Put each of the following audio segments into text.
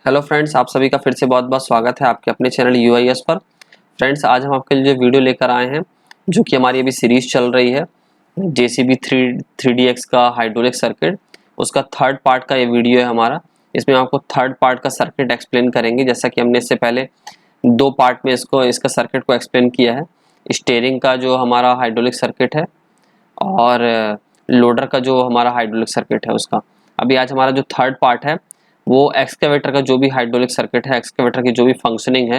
Hello friends, आप सभी का फिर से बहुत बहुत स्वागत है आपके अपने चैनल UIS पर। फ्रेंड्स, आज हम आपके लिए जो वीडियो लेकर आए हैं, जो कि हमारी अभी सीरीज चल रही है JCB 3DX का हाइड्रोलिक सर्किट, उसका थर्ड पार्ट का ये वीडियो है हमारा। इसमें आपको थर्ड पार्ट का सर्किट एक्सप्लेन करेंगे, जैसा कि हमने इससे पहले दो पार्ट में इसका सर्किट को एक्सप्लेन किया है। स्टीयरिंग का जो हमारा हाइड्रोलिक सर्किट है और लोडर का जो हमारा हाइड्रोलिक सर्किट है उसका। अभी आज हमारा जो थर्ड पार्ट है वो एक्सकेवेटर का जो भी हाइड्रोलिक सर्किट है, एक्सकेवेटर की जो भी फंक्शनिंग है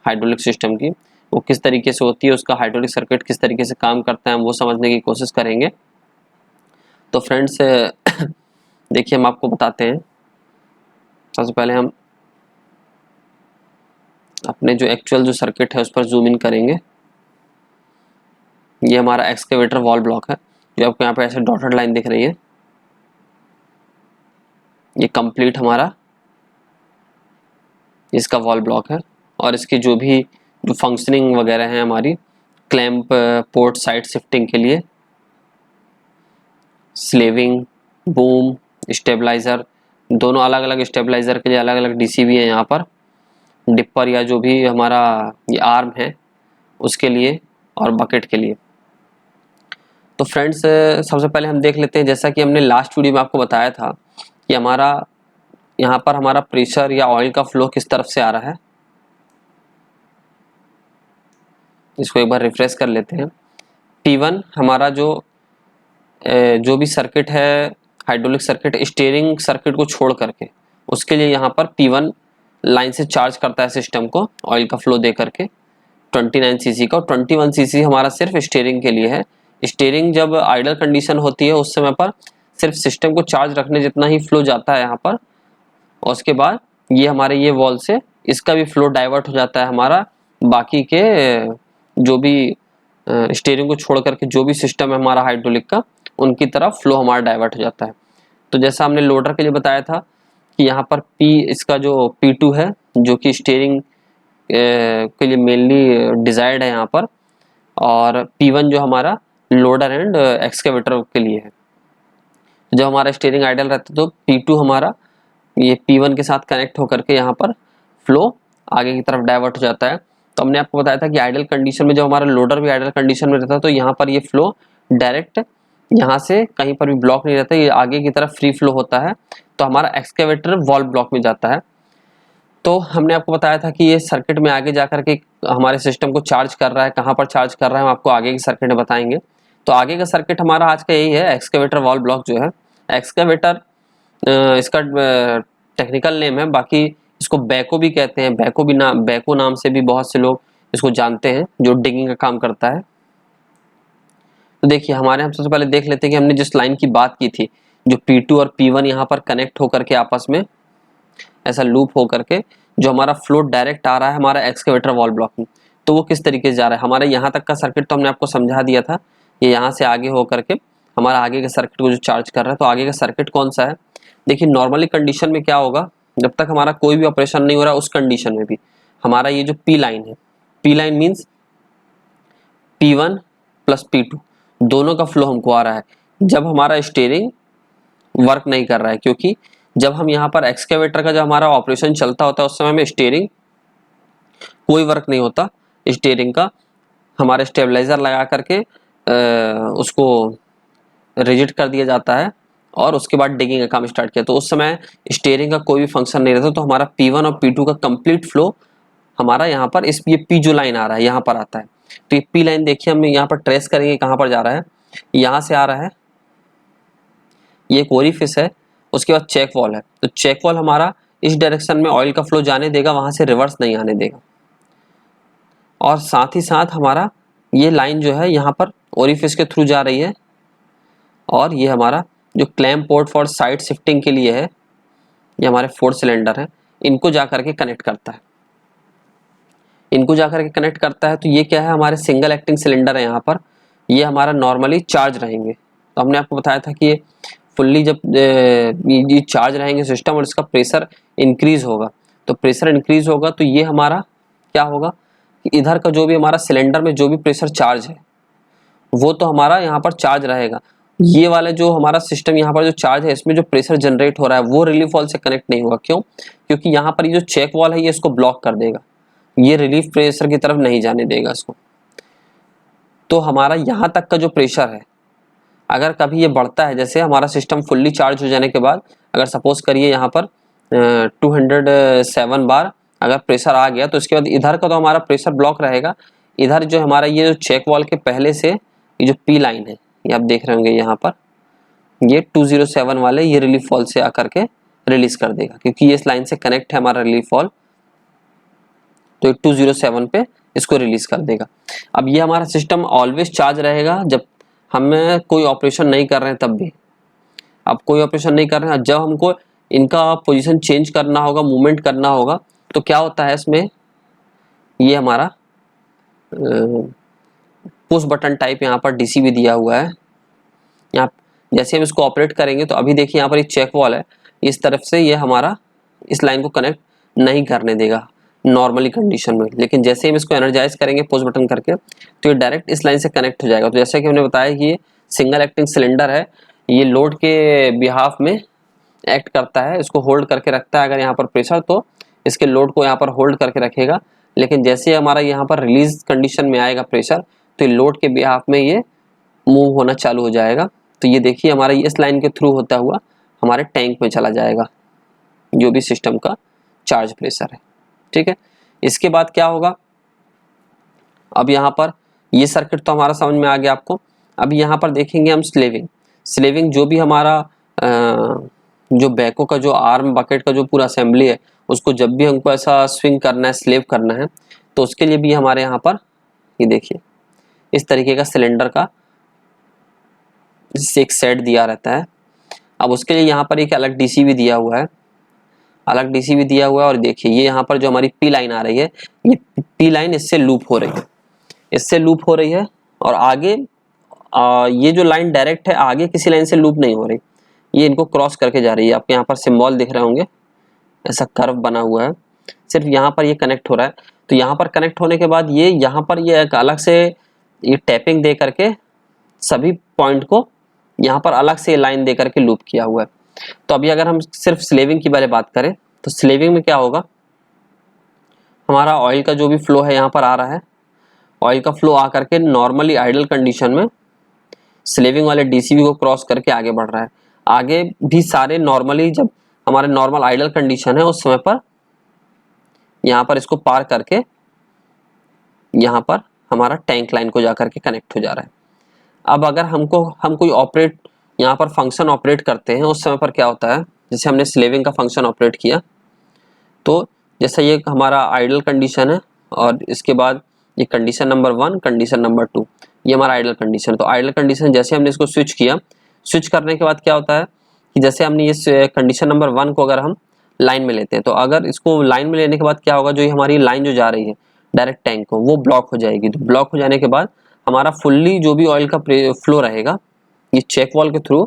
हाइड्रोलिक सिस्टम की, वो किस तरीके से होती है, उसका हाइड्रोलिक सर्किट किस तरीके से काम करता है, हम वो समझने की कोशिश करेंगे। तो फ्रेंड्स देखिए, हम आपको बताते हैं। सबसे पहले हम अपने जो एक्चुअल जो सर्किट है उस पर जूम इन करेंगे। ये हमारा एक्सकेवेटर वॉल ब्लॉक है, जो आपको यहाँ पे ऐसे डॉटेड लाइन दिख रही है। ये कंप्लीट हमारा इसका वॉल ब्लॉक है, और इसकी जो फंक्शनिंग वगैरह है हमारी क्लैंप, पोर्ट साइड शिफ्टिंग के लिए, स्लेविंग, बूम, स्टेबलाइजर, दोनों अलग अलग स्टेबलाइजर के लिए अलग अलग DCB है यहाँ पर। डिपर या जो भी हमारा ये आर्म है उसके लिए, और बकेट के लिए। तो फ्रेंड्स, सबसे पहले हम देख लेते हैं, जैसा कि हमने लास्ट वीडियो में आपको बताया था कि हमारा यहाँ पर हमारा प्रेशर या ऑयल का फ्लो किस तरफ से आ रहा है। इसको एक बार रिफ्रेश कर लेते हैं। P1 हमारा जो भी सर्किट है हाइड्रोलिक सर्किट, स्टीयरिंग सर्किट को छोड़ करके, उसके लिए यहाँ पर P1 लाइन से चार्ज करता है सिस्टम को ऑयल का फ्लो दे करके 29 cc का, और 21 cc हमारा सिर्फ स्टीयरिंग के लिए है। स्टीयरिंग जब आइडल कंडीशन होती है उस समय पर सिर्फ सिस्टम को चार्ज रखने जितना ही फ्लो जाता है यहाँ पर, और उसके बाद ये हमारे ये वॉल से इसका भी फ्लो डाइवर्ट हो जाता है हमारा बाकी के जो भी स्टीयरिंग को छोड़ करके जो भी सिस्टम है हमारा हाइड्रोलिक का, उनकी तरफ फ्लो हमारा डाइवर्ट हो जाता है। तो जैसा हमने लोडर के लिए बताया था कि यहाँ पर इसका जो P2 है, जो कि स्टीयरिंग के लिए मेनली डिजायर्ड है यहाँ पर, और P1 जो हमारा लोडर एंड एक्सकेवेटर के लिए है। जब हमारा स्टीयरिंग आइडल रहता है तो P2 हमारा ये P1 के साथ कनेक्ट होकर के यहाँ पर फ्लो आगे की तरफ डाइवर्ट हो जाता है। तो हमने आपको बताया था कि आइडल कंडीशन में जब हमारा लोडर भी आइडल कंडीशन में रहता है तो यहाँ पर ये फ्लो डायरेक्ट यहाँ से कहीं पर भी ब्लॉक नहीं रहता, ये आगे की तरफ फ्री फ्लो होता है। तो हमारा एक्सकेवेटर वॉल ब्लॉक में जाता है। तो हमने आपको बताया था कि ये सर्किट में आगे जाकर के हमारे सिस्टम को चार्ज कर रहा है। कहाँ पर चार्ज कर रहा है हम आपको आगे के सर्किट में बताएंगे। तो आगे का सर्किट हमारा आज का यही है, एक्सकेवेटर वॉल ब्लॉक जो है। एक्सकेवेटर इसका टेक्निकल नेम है, बाकी इसको बैको भी कहते हैं। बैको नाम से भी बहुत से लोग इसको जानते हैं, जो डिगिंग का काम करता है। तो देखिए, हमारे हम सबसे पहले देख लेते हैं कि हमने जिस लाइन की बात की थी, जो P2 और P1 यहाँ पर कनेक्ट होकर के आपस में ऐसा लूप होकर के जो हमारा फ्लो डायरेक्ट आ रहा है हमारा एक्सकेवेटर वॉल ब्लॉक में, तो वो किस तरीके से जा रहा है। हमारे यहाँ तक का सर्किट तो हमने आपको समझा दिया था, ये यहाँ से आगे होकर के हमारा आगे के सर्किट को जो चार्ज कर रहा है। तो आगे का सर्किट कौन सा है, देखिए नॉर्मली कंडीशन में क्या होगा, जब तक हमारा कोई भी ऑपरेशन नहीं हो रहा उस कंडीशन में भी हमारा ये जो P लाइन है, P line means P1 plus P2 दोनों का फ्लो हमको आ रहा है जब हमारा स्टीयरिंग वर्क नहीं कर रहा है। क्योंकि जब हम यहाँ पर एक्सकेवेटर का जब हमारा ऑपरेशन चलता होता है उस समय में स्टीयरिंग कोई वर्क नहीं होता। स्टीयरिंग का हमारे स्टेबलाइजर लगा करके उसको रिजिड कर दिया जाता है, और उसके बाद डिगिंग का काम स्टार्ट किया। तो उस समय स्टीयरिंग का कोई भी फंक्शन नहीं रहता। तो हमारा P1 और P2 का कंप्लीट फ्लो हमारा यहाँ पर ये P जो लाइन आ रहा है यहाँ पर आता है। तो ये P लाइन देखिए, हम यहाँ पर ट्रेस करेंगे कहाँ पर जा रहा है, यहाँ से आ रहा है, ये एक ओरिफिस है, उसके बाद चेक वॉल है। तो चेक वॉल हमारा इस डायरेक्शन में ऑयल का फ्लो जाने देगा, वहां से रिवर्स नहीं आने देगा। और साथ ही साथ हमारा ये लाइन जो है यहाँ पर ओरिफिस के थ्रू जा रही है, और ये हमारा जो clamp port for side shifting के लिए है, ये हमारे 4 सिलेंडर हैं, इनको जाकर के कनेक्ट करता है। इनको जाकर के कनेक्ट करता है। तो ये क्या है, हमारे सिंगल एक्टिंग सिलेंडर है यहाँ पर, ये हमारा नॉर्मली चार्ज रहेंगे। तो हमने आपको बताया था कि ये फुल्ली जब ये चार्ज रहेंगे सिस्टम और इसका प्रेशर इंक्रीज होगा, तो प्रेशर इंक्रीज होगा तो ये हमारा क्या होगा कि इधर का जो भी हमारा सिलेंडर में जो भी प्रेशर चार्ज है वो तो हमारा यहाँ पर चार्ज रहेगा, ये वाला जो हमारा सिस्टम यहाँ पर जो चार्ज है इसमें जो प्रेशर जनरेट हो रहा है वो रिलीफ वॉल से कनेक्ट नहीं होगा। क्यों? क्योंकि यहाँ पर ये जो चेक वॉल है ये इसको ब्लॉक कर देगा, ये रिलीफ प्रेशर की तरफ नहीं जाने देगा इसको। तो हमारा यहाँ तक का जो प्रेशर है अगर कभी ये बढ़ता है, जैसे हमारा सिस्टम फुल्ली चार्ज हो जाने के बाद अगर सपोज करिए यहाँ पर 207 बार अगर प्रेशर आ गया तो इसके बाद इधर का तो हमारा प्रेशर ब्लॉक रहेगा। इधर जो हमारा ये जो चेक वॉल के पहले से ये जो पी लाइन है ये आप देख रहे होंगे यहाँ पर, ये 207 वाले ये रिलीफ वॉल से आकर के रिलीज कर देगा, क्योंकि ये इस लाइन से कनेक्ट है हमारा रिलीफ वॉल, तो ये 207 पे इसको रिलीज कर देगा। अब ये हमारा सिस्टम ऑलवेज चार्ज रहेगा जब हमें कोई ऑपरेशन नहीं कर रहे हैं तब भी। अब कोई ऑपरेशन नहीं कर रहे हैं, जब हमको इनका पोजीशन चेंज करना होगा, मूवमेंट करना होगा, तो क्या होता है इसमें, ये हमारा पुश बटन टाइप यहाँ पर डीसी भी दिया हुआ है। यहाँ जैसे हम इसको ऑपरेट करेंगे तो अभी देखिए यहाँ पर एक चेक वॉल है, इस तरफ से ये हमारा इस लाइन को कनेक्ट नहीं करने देगा नॉर्मली कंडीशन में, लेकिन जैसे हम इसको एनर्जाइज करेंगे पुश बटन करके तो ये डायरेक्ट इस लाइन से कनेक्ट हो जाएगा। तो जैसा कि हमने बताया कि ये सिंगल एक्टिंग सिलेंडर है, ये लोड के बिहाफ में एक्ट करता है, इसको होल्ड करके रखता है। अगर यहाँ पर प्रेशर तो इसके लोड को यहाँ पर होल्ड करके रखेगा, लेकिन जैसे हमारा यहाँ पर रिलीज कंडीशन में आएगा प्रेशर तो लोड के बिहाफ में ये मूव होना चालू हो जाएगा। तो ये देखिए हमारा इस लाइन के थ्रू होता हुआ हमारे टैंक में चला जाएगा जो भी सिस्टम का चार्ज प्रेशर है। ठीक है, इसके बाद क्या होगा, अब यहाँ पर ये सर्किट तो हमारा समझ में आ गया आपको। अब यहाँ पर देखेंगे हम स्लेविंग जो भी हमारा जो बैको का जो आर्म बकेट का जो पूरा असेंबली है उसको जब भी हमको ऐसा स्विंग करना है, स्लेव करना है, तो उसके लिए भी हमारे यहाँ पर ये देखिए इस तरीके का सिलेंडर का एक सेट दिया रहता है। अब उसके लिए यहाँ पर एक अलग डीसी भी दिया हुआ है, और देखिए ये यहाँ पर जो हमारी पी लाइन आ रही है, ये पी लाइन इससे लूप हो रही है, और आगे ये जो लाइन डायरेक्ट है आगे किसी लाइन से लूप नहीं हो रही, ये इनको क्रॉस करके जा रही है। आपके यहाँ पर सिंबल दिख रहे होंगे, ऐसा कर्व बना हुआ है, सिर्फ यहाँ पर ये कनेक्ट हो रहा है। तो यहाँ पर कनेक्ट होने के बाद ये यहाँ पर ये एक अलग से ये टैपिंग दे करके सभी पॉइंट को यहाँ पर अलग से लाइन दे करके लूप किया हुआ है। तो अभी अगर हम सिर्फ स्लेविंग की बात करें तो स्लेविंग में क्या होगा, हमारा ऑयल का जो भी फ्लो है यहाँ पर आ रहा है, ऑयल का फ्लो आ करके नॉर्मली आइडल कंडीशन में स्लेविंग वाले डीसीबी को क्रॉस करके आगे बढ़ रहा है। आगे भी सारे नॉर्मली जब हमारे नॉर्मल आइडल कंडीशन है उस समय पर यहाँ पर इसको पार करके यहाँ पर हमारा टैंक लाइन को जाकर के कनेक्ट हो जा रहा है। अब अगर हम कोई ऑपरेट यहाँ पर फंक्शन ऑपरेट करते हैं उस समय पर क्या होता है, जैसे हमने स्लेविंग का फंक्शन ऑपरेट किया तो जैसे ये हमारा आइडल कंडीशन है और इसके बाद ये कंडीशन नंबर 1, कंडीशन नंबर 2, ये हमारा आइडल कंडीशन। तो आइडल कंडीशन जैसे हमने इसको स्विच किया, स्विच करने के बाद क्या होता है कि जैसे हमने इस कंडीशन नंबर 1 को अगर हम लाइन में लेते हैं तो अगर इसको लाइन में लेने के बाद क्या होगा, जो हमारी लाइन जो जा रही है डायरेक्ट टैंक को वो ब्लॉक हो जाएगी। तो ब्लॉक हो जाने के बाद हमारा फुल्ली जो भी ऑयल का फ्लो रहेगा ये चेक वॉल के थ्रू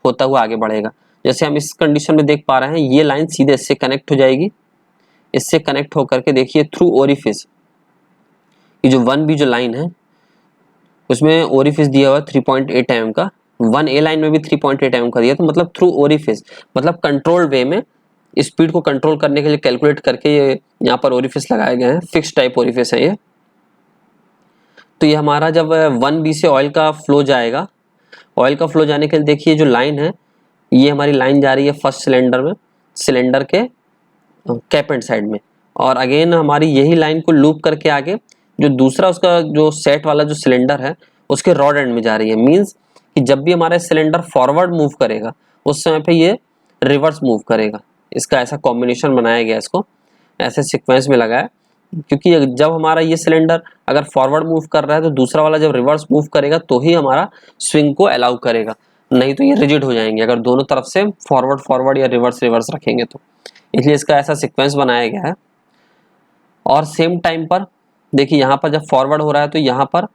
होता हुआ आगे बढ़ेगा। जैसे हम इस कंडीशन में देख पा रहे हैं ये लाइन सीधे इससे कनेक्ट हो जाएगी, इससे कनेक्ट होकर के देखिए थ्रू ओरिफिस, ये जो 1B जो लाइन है उसमें ओरिफिस दिया हुआ 3.8 mm का, 1A लाइन में भी 3.8 mm का दिया, तो मतलब थ्रू ओरिफिस मतलब कंट्रोल वे में स्पीड को कंट्रोल करने के लिए कैलकुलेट करके ये यहाँ पर ओरिफिस लगाए गए हैं, फिक्स टाइप ओरिफिस है ये। तो ये हमारा जब 1B से ऑयल का फ्लो जाएगा, ऑयल का फ्लो जाने के लिए देखिए जो लाइन है ये हमारी लाइन जा रही है फर्स्ट सिलेंडर में, सिलेंडर के कैप एंड साइड में, और अगेन हमारी यही लाइन को लूप करके आगे जो दूसरा उसका जो सेट वाला जो सिलेंडर है उसके रॉड एंड में जा रही है। मींस कि जब भी हमारा सिलेंडर फॉरवर्ड मूव करेगा उस समय पे ये रिवर्स मूव करेगा। इसका ऐसा कॉम्बिनेशन बनाया गया, इसको ऐसे सीक्वेंस में लगाया, क्योंकि जब हमारा ये सिलेंडर अगर फॉरवर्ड मूव कर रहा है तो दूसरा वाला जब रिवर्स मूव करेगा तो ही हमारा स्विंग को अलाउ करेगा, नहीं तो ये रिजिड हो जाएंगे अगर दोनों तरफ से फॉरवर्ड या रिवर्स रखेंगे तो। इसलिए इसका ऐसा सीक्वेंस बनाया गया है। और सेम टाइम पर देखिए यहाँ पर जब फॉरवर्ड हो रहा है तो यहाँ पर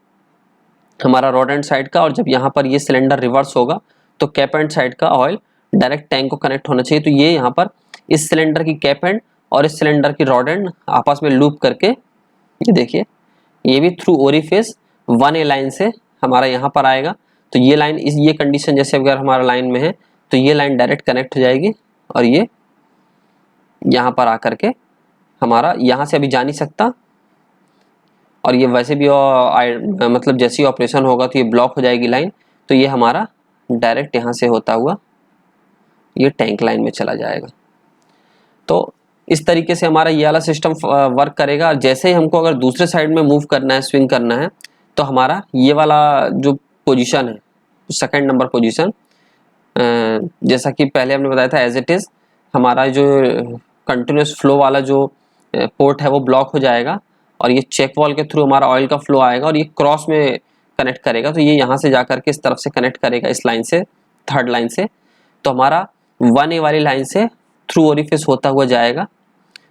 हमारा रॉड एंड साइड का, और जब यहाँ पर ये सिलेंडर रिवर्स होगा तो कैप एंड साइड का ऑयल डायरेक्ट टैंक को कनेक्ट होना चाहिए। तो ये यहाँ पर इस सिलेंडर की कैप एंड और इस सिलेंडर की रॉड एंड आपस में लूप करके ये देखिए ये भी थ्रू ओरिफिस 1A लाइन से हमारा यहाँ पर आएगा। तो ये लाइन ये कंडीशन जैसे अगर हमारा लाइन में है तो ये लाइन डायरेक्ट कनेक्ट हो जाएगी और ये यहाँ पर आकर के हमारा यहाँ से अभी जा नहीं सकता, और ये वैसे भी मतलब जैसे ही ऑपरेशन होगा तो ये ब्लॉक हो जाएगी लाइन, तो ये हमारा डायरेक्ट यहाँ से होता हुआ ये टैंक लाइन में चला जाएगा। तो इस तरीके से हमारा ये वाला सिस्टम वर्क करेगा। जैसे ही हमको अगर दूसरे साइड में मूव करना है, स्विंग करना है, तो हमारा ये वाला जो पोजीशन है, सेकंड नंबर पोजीशन, जैसा कि पहले हमने बताया था एज इट इज़, हमारा जो कंटिन्यूस फ्लो वाला जो पोर्ट है वो ब्लॉक हो जाएगा और ये चेक वॉल के थ्रू हमारा ऑयल का फ्लो आएगा और ये क्रॉस में कनेक्ट करेगा। तो ये यहाँ से जाकर के इस तरफ से कनेक्ट करेगा, इस लाइन से, थर्ड लाइन से। तो हमारा 1A वाली लाइन से थ्रू ओरिफिस होता हुआ जाएगा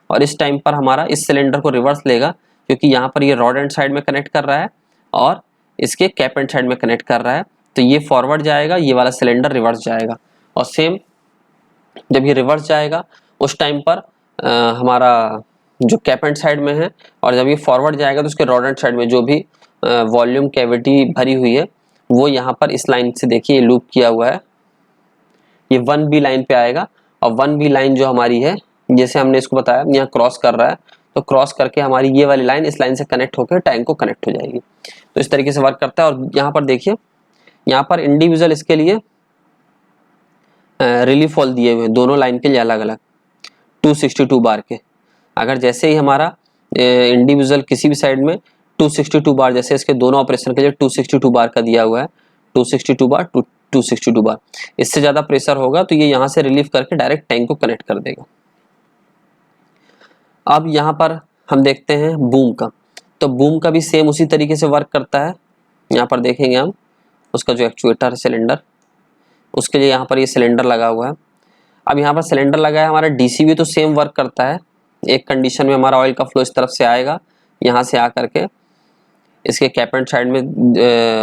और इस टाइम पर हमारा इस सिलेंडर को रिवर्स लेगा, क्योंकि यहाँ पर ये रॉड एंड साइड में कनेक्ट कर रहा है और इसके कैप एंड साइड में कनेक्ट कर रहा है। तो ये फॉरवर्ड जाएगा, ये वाला सिलेंडर रिवर्स जाएगा, और सेम जब ये रिवर्स जाएगा उस टाइम पर हमारा जो कैप एंड साइड में है, और जब ये फॉरवर्ड जाएगा तो उसके रॉड एंड साइड में जो भी वॉल्यूम कैविटी भरी हुई है वो यहाँ पर इस लाइन से देखिए लूप किया हुआ है, ये 1B लाइन पे आएगा। और 1B लाइन जो हमारी है, जैसे हमने इसको बताया यहाँ क्रॉस कर रहा है, तो क्रॉस करके हमारी ये वाली लाइन इस लाइन से कनेक्ट होकर टैंक को कनेक्ट हो जाएगी। तो इस तरीके से वर्क करता है। और यहाँ पर देखिए, यहाँ पर इंडिविजुअल इसके लिए रिलीफ वॉल दिए हुए हैं, दोनों लाइन के लिए अलग अलग 262 बार के। अगर जैसे ही हमारा इंडिविजुअल किसी भी साइड में 262 बार, जैसे इसके दोनों ऑपरेशन के लिए 262 बार का दिया हुआ है, 262 बार 262 बार, इससे ज़्यादा प्रेशर होगा तो ये यहाँ से रिलीफ करके डायरेक्ट टैंक को कनेक्ट कर देगा। अब यहाँ पर हम देखते हैं बूम का। तो बूम का भी सेम उसी तरीके से वर्क करता है। यहाँ पर देखेंगे हम उसका जो एक्चुएटर है सिलेंडर, उसके लिए यहाँ पर ये सिलेंडर लगा हुआ है। अब यहाँ पर सिलेंडर लगा है, हमारा डीसी भी तो सेम वर्क करता है। एक कंडीशन में हमारा ऑयल का फ्लो इस तरफ से आएगा, यहाँ से आकर के इसके कैप एंड साइड में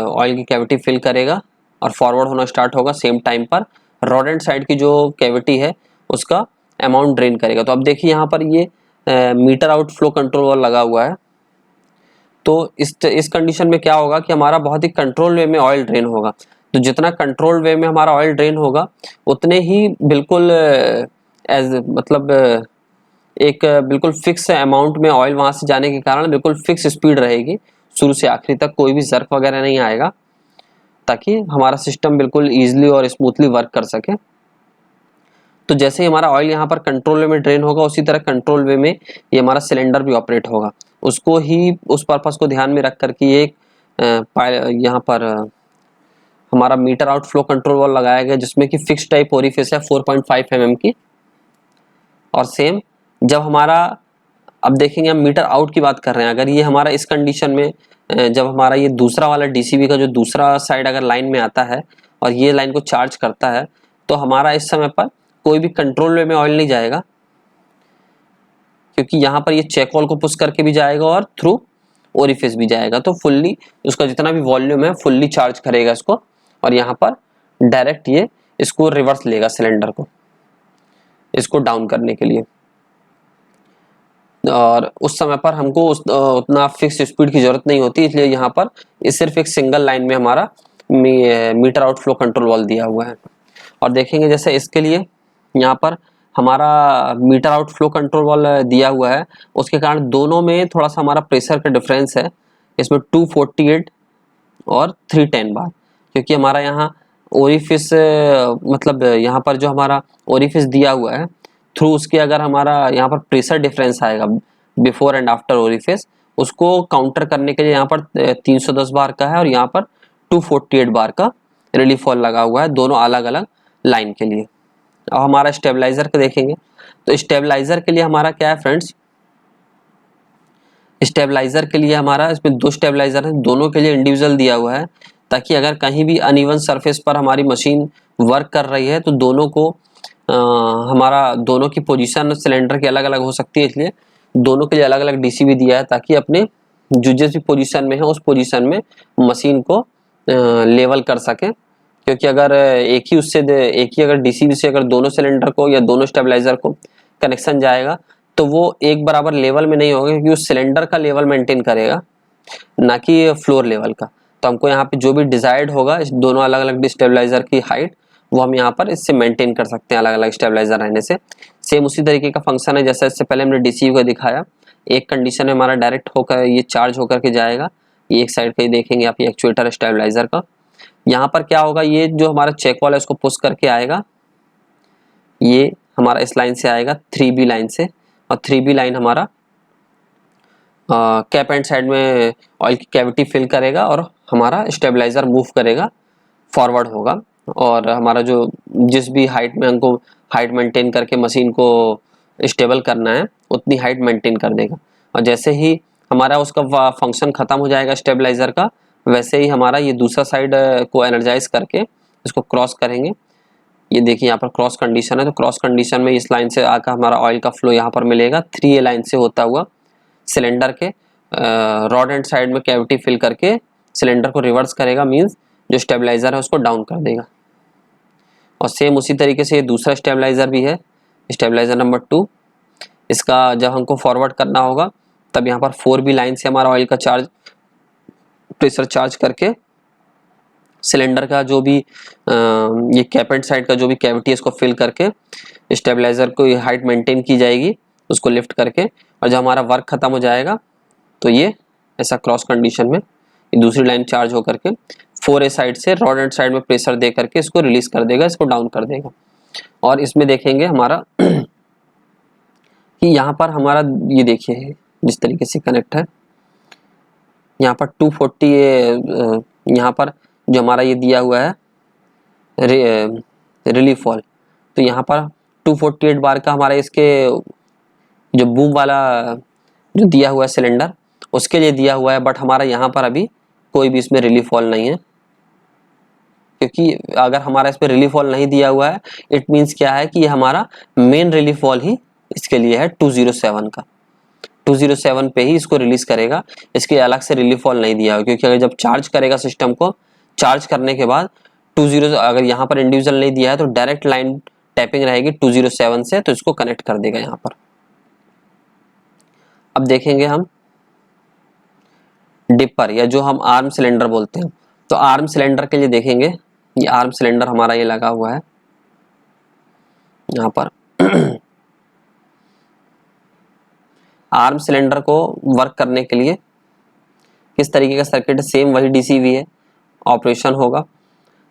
ऑयल की कैविटी फिल करेगा और फॉरवर्ड होना स्टार्ट होगा। सेम टाइम पर रॉड एंड साइड की जो कैविटी है उसका अमाउंट ड्रेन करेगा। तो अब देखिए यहाँ पर ये मीटर आउट फ्लो कंट्रोल वाला लगा हुआ है। तो इस कंडीशन में क्या होगा कि हमारा बहुत ही कंट्रोल वे में ऑयल ड्रेन होगा। तो जितना कंट्रोल वे में हमारा ऑयल ड्रेन होगा उतने ही बिल्कुल मतलब एक बिल्कुल फिक्स अमाउंट में ऑयल वहाँ से जाने के कारण बिल्कुल फिक्स स्पीड रहेगी, शुरू से आखिरी तक कोई भी जर्क वगैरह नहीं आएगा, ताकि हमारा सिस्टम बिल्कुल ईजिली और स्मूथली वर्क कर सके। तो जैसे ही हमारा ऑयल यहाँ पर कंट्रोल वे में ड्रेन होगा, उसी तरह कंट्रोल वे में ये हमारा सिलेंडर भी ऑपरेट होगा। उसको ही, उस पर्पस को ध्यान में रख करके ये यहाँ पर हमारा मीटर आउट फ्लो कंट्रोल वाल लगाया गया, जिसमें कि फिक्स टाइप ओरिफिस है 4.5 mm की। और सेम जब हमारा, अब देखेंगे हम मीटर आउट की बात कर रहे हैं, अगर ये हमारा इस कंडीशन में जब हमारा ये दूसरा वाला डीसीबी का जो दूसरा साइड अगर लाइन में आता है और ये लाइन को चार्ज करता है, तो हमारा इस समय पर कोई भी कंट्रोल वे में ऑयल नहीं जाएगा, क्योंकि यहाँ पर ये चेक वॉल को पुश करके भी जाएगा और थ्रू ओरिफिस भी जाएगा। तो फुल्ली उसका जितना भी वॉल्यूम है फुल्ली चार्ज करेगा इसको, और यहाँ पर डायरेक्ट ये इसको रिवर्स लेगा सिलेंडर को, इसको डाउन करने के लिए। और उस समय पर हमको उतना फिक्स स्पीड की जरूरत नहीं होती, इसलिए यहाँ पर सिर्फ एक सिंगल लाइन में हमारा meter out flow control valve दिया हुआ है। और देखेंगे जैसे इसके लिए यहाँ पर हमारा meter out flow control valve दिया हुआ है, उसके कारण दोनों में थोड़ा सा हमारा प्रेशर का डिफरेंस है, इसमें 248 और 310 बार, क्योंकि हमारा यहाँ ओरिफिस मतलब यहाँ पर जो हमारा ओरिफिस दिया हुआ है थ्रू उसके अगर हमारा यहाँ पर प्रेशर डिफरेंस आएगा बिफोर एंड आफ्टर ओरिफिस, उसको काउंटर करने के लिए यहाँ पर 310 बार का है और यहाँ पर 248 बार का रिलीफ वॉल्व लगा हुआ है, दोनों अलग अलग लाइन के लिए। अब हमारा स्टेबलाइजर को देखेंगे, तो स्टेबलाइजर के लिए हमारा क्या है फ्रेंड्स, स्टेबलाइजर के लिए हमारा इसमें 2 स्टेबलाइजर हैं, दोनों के लिए इंडिविजुअल दिया हुआ है, ताकि अगर कहीं भी अनइवन सरफेस पर हमारी मशीन वर्क कर रही है तो दोनों को हमारा दोनों की पोजीशन सिलेंडर की अलग अलग हो सकती है, इसलिए दोनों के लिए अलग अलग डीसीबी दिया है, ताकि अपने जो जिस भी पोजीशन में है उस पोजीशन में मशीन को लेवल कर सके। क्योंकि अगर एक ही अगर डीसीबी से अगर दोनों सिलेंडर को या दोनों स्टेबलाइजर को कनेक्शन जाएगा तो वो एक बराबर लेवल में नहीं होगा, क्योंकि उस सिलेंडर का लेवल मेंटेन करेगा, ना कि फ्लोर लेवल का। तो हमको यहाँ पे जो भी डिजायर्ड होगा इस दोनों अलग अलग स्टेबलाइजर की हाइट वो हम यहाँ पर इससे मेंटेन कर सकते हैं अलग अलग स्टेबलाइजर रहने से। सेम उसी तरीके का फंक्शन है जैसा इससे पहले हमने डीसीयू का दिखाया। एक कंडीशन में हमारा डायरेक्ट होकर ये चार्ज होकर के जाएगा, ये एक साइड का ही देखेंगे आप, ये एक्चुएटर स्टेबलाइजर का। यहाँ पर क्या होगा, ये जो हमारा चेक वाल है उसको पुश करके आएगा, ये हमारा इस लाइन से आएगा 3B लाइन से, और 3B लाइन हमारा कैप एंड साइड में ऑयल की कैविटी फिल करेगा और हमारा स्टेबलाइजर मूव करेगा, फॉरवर्ड होगा, और हमारा जो जिस भी हाइट में हमको हाइट मेंटेन करके मशीन को स्टेबल करना है उतनी हाइट मेंटेन कर देगा। और जैसे ही हमारा उसका फंक्शन खत्म हो जाएगा स्टेबलाइजर का, वैसे ही हमारा ये दूसरा साइड को एनर्जाइज करके इसको क्रॉस करेंगे। ये देखिए यहाँ पर क्रॉस कंडीशन है, तो क्रॉस कंडीशन में इस लाइन से आकर हमारा ऑयल का फ्लो यहाँ पर मिलेगा 3A लाइन से होता हुआ सिलेंडर के रॉड एंड साइड में कैविटी फिल करके सिलेंडर को रिवर्स करेगा, मींस जो स्टेबलाइजर है उसको डाउन कर देगा। और सेम उसी तरीके से ये दूसरा स्टेबलाइजर भी है, स्टेबलाइजर नंबर 2। इसका जब हमको फॉरवर्ड करना होगा तब यहाँ पर 4B लाइन से हमारा ऑयल का चार्ज प्रेशर चार्ज करके सिलेंडर का जो भी ये कैप एंड साइड का जो भी कैविटी है इसको फिल करके स्टेबलाइजर को हाइट मेंटेन की जाएगी उसको लिफ्ट करके, और जब हमारा वर्क खत्म हो जाएगा तो ये ऐसा क्रॉस कंडीशन में ये दूसरी लाइन चार्ज होकर के 4A साइड से रॉड एंड साइड में प्रेशर दे करके इसको रिलीज कर देगा, इसको डाउन कर देगा। और इसमें देखेंगे हमारा कि यहाँ पर हमारा ये देखिए जिस तरीके से कनेक्ट है, यहाँ पर 240 यहाँ पर जो हमारा ये दिया हुआ है रिलीफ वॉल, तो यहाँ पर 248 बार का हमारा इसके जो बूम वाला जो दिया हुआ है सिलेंडर उसके लिए दिया हुआ है, बट हमारा यहाँ पर अभी कोई भी इसमें रिलीफ वॉल नहीं है, क्योंकि अगर हमारा इसमें रिलीफ वॉल नहीं दिया हुआ है इट मीन्स क्या है कि ये हमारा मेन रिलीफ वॉल ही इसके लिए है 207 का, 207 पे ही इसको रिलीज करेगा, इसके अलग से रिलीफ वॉल नहीं दिया हुआ, क्योंकि अगर जब चार्ज करेगा सिस्टम को, चार्ज करने के बाद 20 अगर यहाँ पर इंडिविजुअल नहीं दिया है तो डायरेक्ट लाइन टैपिंग रहेगी 207 से, तो इसको कनेक्ट कर देगा यहाँ पर। अब देखेंगे हम डिपर या जो हम आर्म सिलेंडर बोलते हैं, तो आर्म सिलेंडर के लिए देखेंगे ये आर्म सिलेंडर हमारा ये लगा हुआ है यहाँ पर। आर्म सिलेंडर को वर्क करने के लिए किस तरीके का सर्किट है, सेम वही डीसीवी है, ऑपरेशन होगा।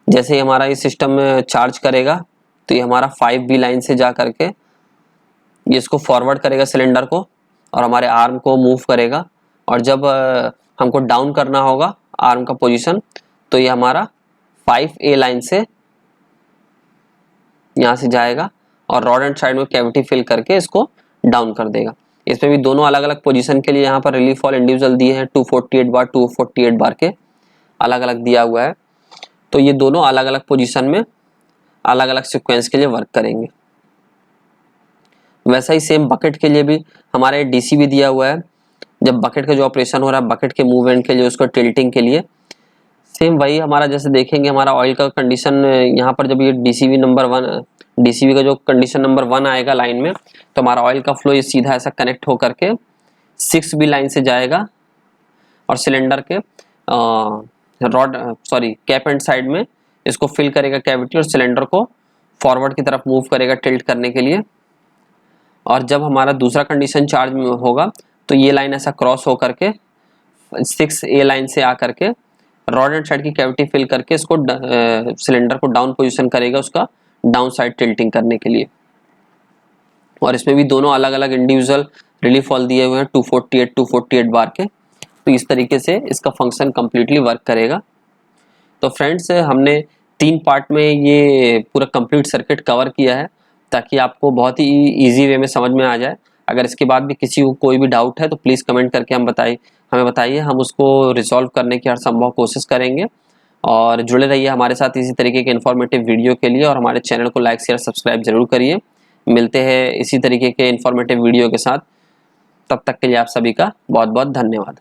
जैसे ही हमारा ये सिस्टम में चार्ज करेगा तो ये हमारा 5B लाइन से जा करके ये इसको फॉरवर्ड करेगा सिलेंडर को और हमारे आर्म को मूव करेगा, और जब हमको डाउन करना होगा आर्म का पोजीशन तो ये हमारा 5A लाइन से यहाँ से जाएगा और रॉड एंड साइड में कैविटी फिल करके इसको डाउन कर देगा। इसमें भी दोनों अलग अलग पोजीशन के लिए यहाँ पर रिलीफ वॉल इंडिविजुअल दिए हैं, 248 बार 248 बार के अलग अलग दिया हुआ है, तो ये दोनों अलग अलग पोजीशन में अलग अलग सीक्वेंस के लिए वर्क करेंगे। वैसा ही सेम बकेट के लिए भी हमारे डीसी भी दिया हुआ है, जब बकेट का जो ऑपरेशन हो रहा है बकेट के मूवमेंट के लिए उसको टिल्टिंग के लिए सेम वही हमारा जैसे देखेंगे हमारा ऑयल का कंडीशन यहाँ पर जब ये डीसीवी नंबर 1 डीसीवी का जो कंडीशन नंबर 1 आएगा लाइन में, तो हमारा ऑयल का फ्लो ये सीधा ऐसा कनेक्ट हो करके 6B लाइन से जाएगा और सिलेंडर के कैप एंड साइड में इसको फिल करेगा कैविटी और सिलेंडर को फॉरवर्ड की तरफ मूव करेगा टिल्ट करने के लिए। और जब हमारा दूसरा कंडीशन चार्ज होगा तो ये लाइन ऐसा क्रॉस हो करके 6A लाइन से आ करके रॉड एंड साइड की कैविटी फिल करके इसको सिलेंडर को डाउन पोजीशन करेगा उसका डाउन साइड टिल्टिंग करने के लिए। और इसमें भी दोनों अलग अलग इंडिविजुअल रिलीफ वॉल दिए हुए हैं 248 बार के, तो इस तरीके से इसका फंक्शन कंप्लीटली वर्क करेगा। तो फ्रेंड्स हमने 3 पार्ट में ये पूरा कंप्लीट सर्किट कवर किया है ताकि आपको बहुत ही इजी वे में समझ में आ जाए। अगर इसके बाद भी किसी को कोई भी डाउट है तो प्लीज़ कमेंट करके हमें बताइए, हम उसको रिजॉल्व करने की हर संभव कोशिश करेंगे। और जुड़े रहिए हमारे साथ इसी तरीके के इन्फॉर्मेटिव वीडियो के लिए, और हमारे चैनल को लाइक शेयर सब्सक्राइब जरूर करिए। मिलते हैं इसी तरीके के इन्फॉर्मेटिव वीडियो के साथ, तब तक के लिए आप सभी का बहुत बहुत धन्यवाद।